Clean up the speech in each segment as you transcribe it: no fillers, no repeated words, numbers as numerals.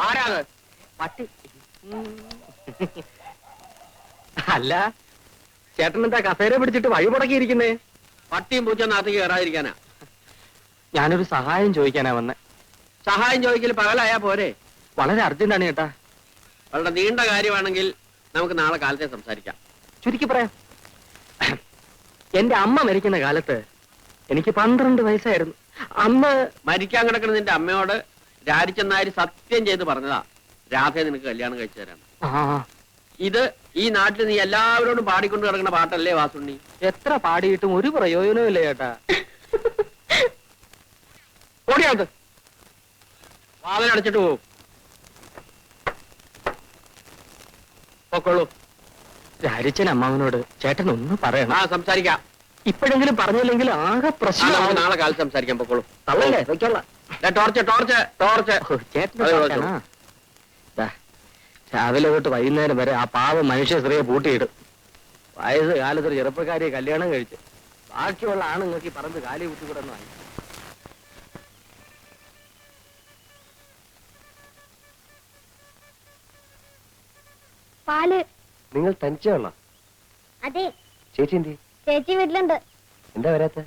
ആരാത്? പട്ടി. അല്ല, ചേട്ടൻ എന്താ കസേര പിടിച്ചിട്ട് വഴി മുടക്കിയിരിക്കുന്നേ? പട്ടിയും പൂച്ച നാട്ടിക്ക് കയറാതിരിക്കാനാ. ഞാനൊരു സഹായം ചോദിക്കാനാ വന്നെ. സഹായം ചോദിക്കൽ പകലായാ പോരെ? വളരെ അർജന്റാണ് ചേട്ടാ. വളരെ നീണ്ട കാര്യമാണെങ്കിൽ നമുക്ക് നാളെ കാലത്തെ സംസാരിക്കാം. ചുരുക്കി പറയാം, എന്റെ അമ്മ മരിക്കുന്ന കാലത്ത് എനിക്ക് 12 വയസ്സായിരുന്നു. അന്ന് മരിക്കാൻ കിടക്കുന്ന നിന്റെ അമ്മയോട് രാജിച്ചെന്നാരി സത്യം ചെയ്ത് പറഞ്ഞതാ, രാധയെ നിനക്ക് കല്യാണം കഴിച്ചു തരാം. ഇത് ഈ നാട്ടിൽ നീ എല്ലാവരോടും പാടിക്കൊണ്ട് കിടക്കുന്ന പാട്ടല്ലേ വാസുണ്ണി? എത്ര പാടിയിട്ടും ഒരു പ്രയോജനവും ഇല്ല ചേട്ടാ. ഓടിയാത് വാതിലടച്ചിട്ട് പോവും. പൊക്കോളൂ. രാജിച്ചൻ അമ്മാവനോട് ചേട്ടൻ ഒന്നും പറയണം. സംസാരിക്കാം. ഇപ്പോഴെങ്കിലും പറഞ്ഞില്ലെങ്കിൽ ആകെ പ്രശ്നം. നാളെ കാലത്ത് സംസാരിക്കാൻ. പൊക്കോളൂ. തള്ളല്ലേ? വെച്ചോളാം. Torch torch torch. ചേട്ടൻ രാവിലെ തൊട്ട് വൈകുന്നേരം വരെ ആ പാവം മനുഷ്യ സ്ത്രീയെ പൂട്ടിയിടും. വയസ്സ് കാലത്തൊരു ചെറുപ്പക്കാരിയെ കല്യാണം കഴിച്ച് ബാക്കിയുള്ള ആണുങ്ങൾക്ക് ഈ പറമ്പ് കാലി കുത്തിക്കൂടെന്ന് വാങ്ങി. പാല്. നിങ്ങൾ തനിച്ചുള്ള? അതെ. ചേച്ചി എന്തി? ചേച്ചി വീട്ടിലുണ്ട്. എന്താ വരാത്ത?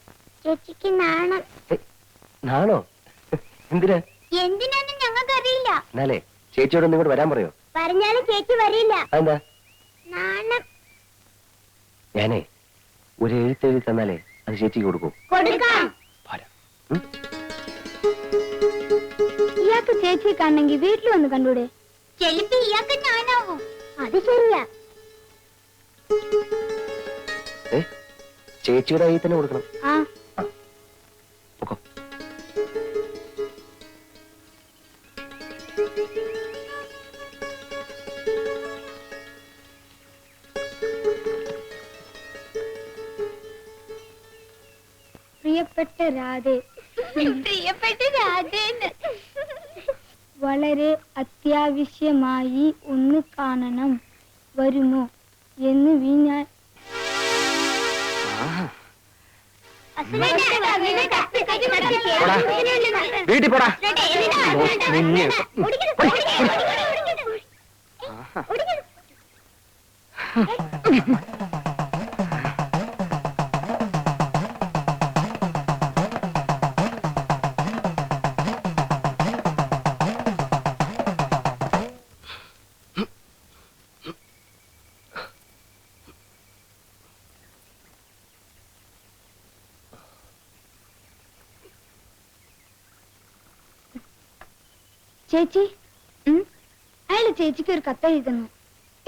ചേച്ചിക്ക് നാണം. നാണോ? എന്തിനാ? എന്തിനാന്ന് ഞങ്ങൾക്ക് അറിയില്ല. എന്നാലേ ചേച്ചിയോട് ഇങ്ങോട്ട് വരാൻ പറയോ? പറഞ്ഞാലും ചേച്ചി വരില്ല. എന്താ? നാണം. ഞാനേ ഒരു എഴുത്തെഴുതി തന്നാലേ അത് ചേച്ചിക്ക് കൊടുക്കും. കൊടുക്കാം. ഇയാൾക്ക് ചേച്ചിയെ കാണണമെങ്കിൽ വീട്ടിൽ വന്ന് കണ്ടൂടെ? ചെലപ്പോ ഇയാൾക്ക് ഞാനാവും. അത് ശരിയാ. ചേച്ചിയുടെ കയ്യിൽ തന്നെ കൊടുക്കണം. പ്രിയപ്പെട്ട രാധേ, പ്രിയപ്പെട്ട രാധേ, വളരെ അത്യാവശ്യമായി ഒന്ന് കാണണം, വരുമോ എന്ന് ഞാൻ വീട്ടിൽ പോടാ. ചേച്ചി, അയാള് ചേച്ചിക്ക് ഒരു കത്ത് എഴുതുന്നു.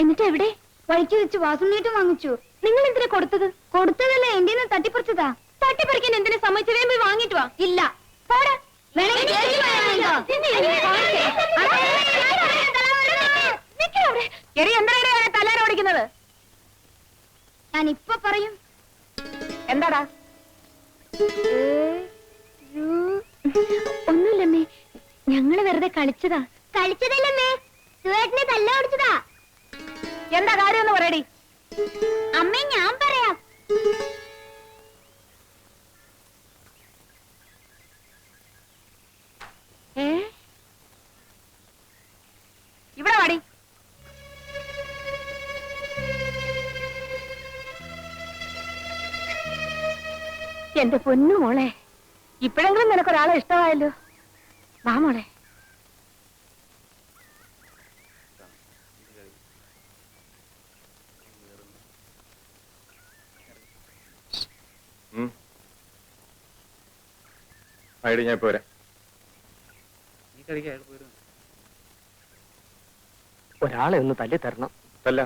എന്നിട്ട് എവിടെ? വഴിക്ക് വെച്ച് വാസുണ്ണീട്ടും വാങ്ങിച്ചു. നിങ്ങൾ എന്തിനാ കൊടുത്തത്? കൊടുത്തതല്ലേ, എന്റെ തട്ടിപ്പറിച്ചതാ. തട്ടിപ്പറിക്കാൻ എന്തിനാ സമ്മതിച്ചു? പോയി വാങ്ങിട്ട് വാ. ഇല്ല, തലാരോടിക്കുന്നത് ഞാൻ ഇപ്പൊ പറയും. എന്താടാ? ഒന്നുമില്ലമ്മേ, ഞങ്ങള് വെറുതെ കളിച്ചതാ. കളിച്ചതല്ലേ, സുവേട്ടനെ തല്ല ഓടിച്ചതാ. എന്താ കാര്യം എന്ന് പറയടി. അമ്മേ, ഞാൻ പറയാം. ഇവിടെ വാടി. എന്റെ പൊന്നു മോളെ, ഇപ്പോഴെങ്കിലും നിനക്കൊരാളെ ഇഷ്ടമായല്ലോ. വാ മോളെ. ഞാൻ പോരാ. ഒരാളെ ഒന്ന് തല്ലി തരണം. തല്ല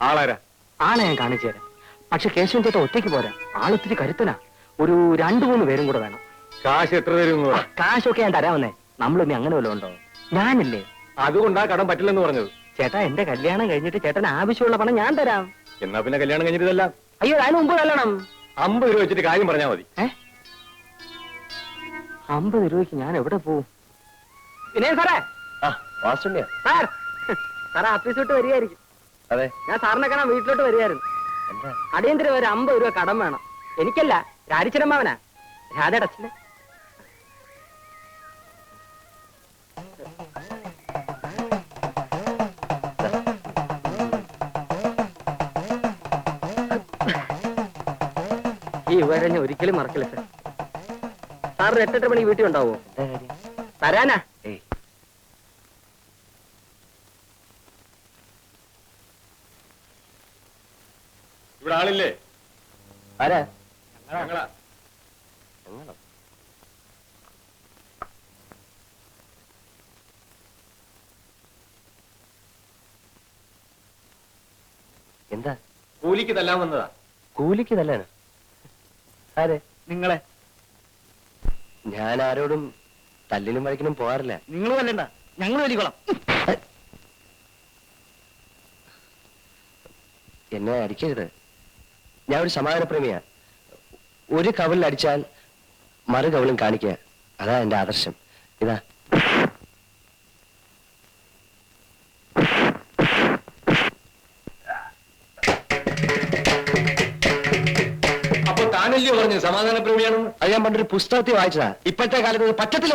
ആളാരാ? ആളെ ഞാൻ കാണിച്ചു തരാം. പക്ഷെ കേശവൻ ചേട്ടൻ ഒറ്റയ്ക്ക് പോരാ, ആളിത്തിരി കരുത്തനാ. ഒരു 2-3 പേരും കൂടെ വേണം. കാശ് എത്ര തരും? കാശൊക്കെ ഞാൻ തരാമെന്നേ. നമ്മളിനി അങ്ങനെ വല്ലതും ഉണ്ടോ? ഞാനില്ലേ. അതുകൊണ്ടാ കടം പറ്റില്ലെന്ന് പറഞ്ഞത്. ചേട്ടാ, എന്റെ കല്യാണം കഴിഞ്ഞിട്ട് ചേട്ടന് ആവശ്യമുള്ള പണം ഞാൻ തരാം. എന്നാ പിന്നെ കല്യാണം കഴിഞ്ഞിട്ടല്ല. അയ്യോ, അതിന് മുമ്പ് കല്യാണം. 50 രൂപ വെച്ചിട്ട് കാര്യം പറഞ്ഞാൽ മതി. 50 രൂപയ്ക്ക് ഞാൻ എവിടെ പോവും? പിന്നെ സാറേ, സാർ സാറേ ഓഫീസ് വിട്ട് വരികയായിരിക്കും. അതെ, ഞാൻ സാറിനെ കാണാൻ വീട്ടിലോട്ട് വരികയായിരുന്നു. അടിയന്തരം ഒരു 50 രൂപ കടം വേണം. എനിക്കല്ല, രാജിച്ചനമ്മാവനാ, രാധയുടെ അച്ഛന്. ഉപകാരം ഞാൻ ഒരിക്കലും മറക്കില്ല സാർ. സാറിന് 8-8 മണി വീട്ടിൽ ഉണ്ടാവോ? തരാനാ. ഏയ് ഇവിടെ ആളില്ലേ? ആരാ? ഞങ്ങളാ. ഞങ്ങളോ? എന്താ? കൂലിക്ക് തല്ലാൻ വന്നതാ. കൂലിക്ക് തല്ലാണ്? ആരെ? നിങ്ങളെ. ഞാൻ ആരോടും തല്ലിനും വഴക്കിനും പോകാറില്ല. നിങ്ങൾ തല്ലണ്ട, ഞങ്ങൾ വലിക്കോളാം. എന്നെ അടിക്കരുത്. ഞാൻ ഒരു സമാധാനപ്രേമിയാ. ഒരു കവലിൽ അടിച്ചാൽ മറു കവലും കാണിക്കുക, അതാ എന്റെ ആദർശം. ഇതാ. അപ്പൊ താനല്ലയോ പറഞ്ഞു സമാധാനപ്രേമിയാണെന്ന്? അത് ഞാൻ പണ്ടൊരു പുസ്തകത്തിൽ വായിച്ചതാ. ഇപ്പോഴത്തെ കാലത്ത് ഇത് പറ്റത്തില്ല.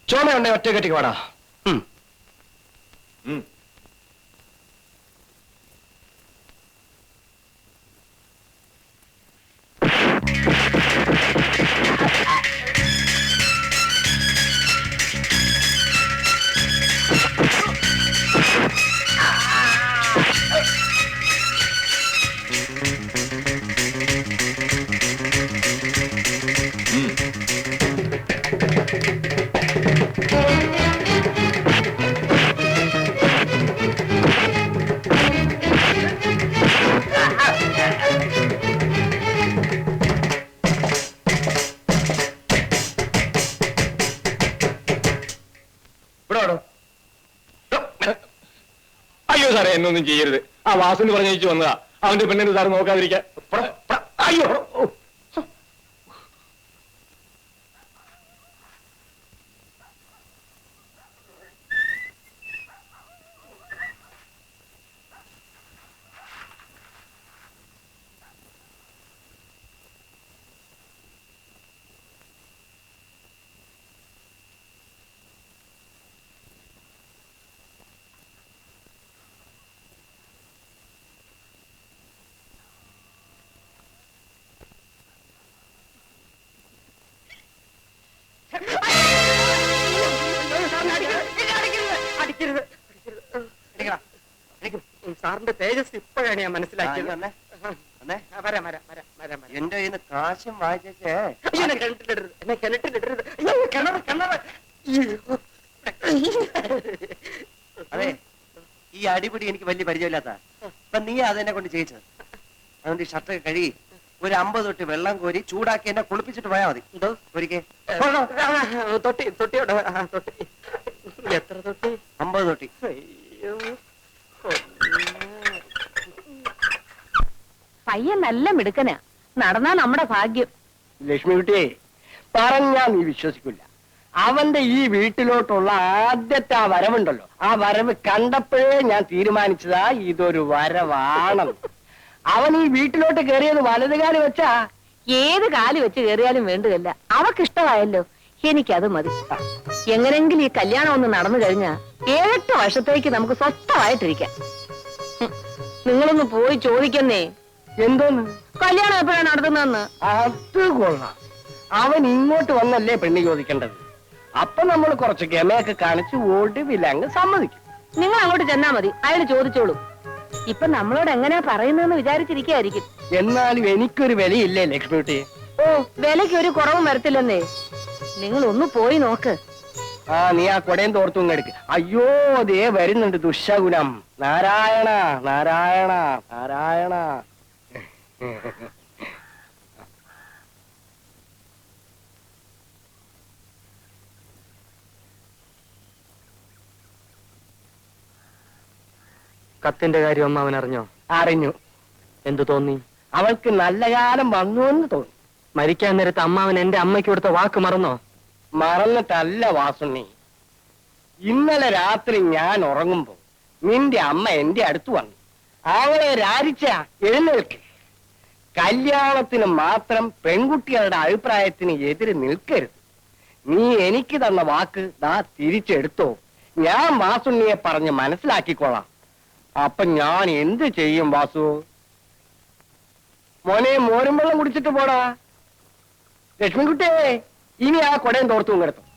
ചോമയുണ്ടെ ഒറ്റ കെട്ടിക്ക് വാടാ. അയ്യോ സാറേ, എന്നൊന്നും ചെയ്യരുത്. ആ വാസുവിന് പറഞ്ഞയച്ചു വന്നതാ. അവന്റെ പെണ്ണിന് സാറ് നോക്കാതിരിക്കാൻ. അയ്യോ. സാറിന്റെ തേജസ് ഇപ്പോഴാണ് ഞാൻ മനസ്സിലാക്കിയത്. എന്റെ കയ്യിൽ നിന്ന് കാശും വായിച്ചേ. എന്നെ കിണറ്റിലിടരുത്. അതെ, ഈ അടിപിടി എനിക്ക് വലിയ പരിചയമില്ലാത്ത. അപ്പൊ നീ അതെന്നെ കൊണ്ട് ചെയ്യിച്ചത്. അതുകൊണ്ട് ഈ ഷർട്ടൊക്കെ കഴുകി ഒരു 50 തൊട്ടി വെള്ളം കോരി ചൂടാക്കി എന്നെ കുളിപ്പിച്ചിട്ട് പോയാൽ മതി. എന്തോ ഒരിക്കൽ തൊട്ടിയോടെ തൊട്ടി. എത്ര തൊട്ടി? 50 തൊട്ടി. അയ്യോ, പയ്യൻ നല്ല മിടുക്കനാ. നടന്നാ നമ്മുടെ ഭാഗ്യം. ലക്ഷ്മിക്കുട്ടിയെ പറഞ്ഞാ നീ വിശ്വസിക്കില്ല. അവന്റെ ഈ വീട്ടിലോട്ടുള്ള ആദ്യത്തെ ആ വരവുണ്ടല്ലോ, ആ വരവ് കണ്ടപ്പോഴേ ഞാൻ തീരുമാനിച്ചതാ ഇതൊരു വരവാണെന്ന്. അവൻ ഈ വീട്ടിലോട്ട് കയറിയത് വലതുകാലി വെച്ചാ. ഏത് കാലി വെച്ച് കയറിയാലും വേണ്ടതല്ല. അവക്കിഷ്ടമായല്ലോ, എനിക്കത് മതി. എങ്ങനെങ്കിലും ഈ കല്യാണം ഒന്ന് നടന്നു കഴിഞ്ഞാ 7-8 വർഷത്തേക്ക് നമുക്ക് സ്വസ്ഥമായിട്ടിരിക്കാം. നിങ്ങളൊന്ന് പോയി ചോദിക്കുന്നേ. എന്തോന്ന്? കല്യാണം എപ്പോഴാണ് നടത്തുന്നതെന്ന്. അത് കൊള്ളാം. അവൻ ഇങ്ങോട്ട് വന്നല്ലേ പെണ്ണ് ചോദിക്കേണ്ടത്. അപ്പൊ നമ്മൾ കുറച്ച് ഗമയൊക്കെ കാണിച്ച് ഒടുവിലങ്ങ് സമ്മതിക്കും. നിങ്ങൾ അങ്ങോട്ട് ചെന്നാ മതി, അയാൾ ചോദിച്ചോളൂ. ഇപ്പൊ നമ്മളോട് എങ്ങനെയാ പറയുന്നതെന്ന് വിചാരിച്ചിരിക്കായിരിക്കും. എന്നാലും എനിക്കൊരു വിലയില്ലേ ലക്ഷ്മിക്കുട്ടി? ഓ, വിലയ്ക്ക് ഒരു കുറവും വരത്തില്ലെന്നേ. നിങ്ങൾ ഒന്ന് പോയി നോക്ക്. ആ, നീ ആ കൊടയും തോർത്തും എടുക്ക്. അയ്യോ, ദേ വരുന്നുണ്ട് ദുശകുനം. നാരായണ നാരായണ നാരായണ. കത്തിന്റെ കാര്യം അമ്മാവൻ അറിഞ്ഞോ? അറിഞ്ഞു. എന്തു തോന്നി? അവൾക്ക് നല്ല കാലം വന്നു എന്ന് തോന്നി. മരിക്കാൻ നേരത്ത് അമ്മാവൻ എന്റെ അമ്മയ്ക്ക് കൊടുത്ത വാക്ക് മറന്നോ? മറന്നിട്ടല്ല വാസുണ്ണി. ഇന്നലെ രാത്രി ഞാൻ ഉറങ്ങുമ്പോ നിന്റെ അമ്മ എന്റെ അടുത്ത് വന്നു. അവളെ രാജിച്ച എഴുന്നേൽക്ക്. കല്യാണത്തിന് മാത്രം പെൺകുട്ടികളുടെ അഭിപ്രായത്തിന് എതിര് നിൽക്കരുത്. നീ എനിക്ക് തന്ന വാക്ക് ദാ തിരിച്ചെടുത്തോ. ഞാൻ വാസുണ്ണിയെ പറഞ്ഞ് മനസ്സിലാക്കിക്കോളാം. അപ്പൊ ഞാൻ എന്ത് ചെയ്യും വാസു? മോനെ, മോരും വെള്ളം കുടിച്ചിട്ട് പോടാ. ലക്ഷ്മിക്കുട്ടിയെ, ഇനി ആ കൊടയും തോർത്തും കിടത്തും.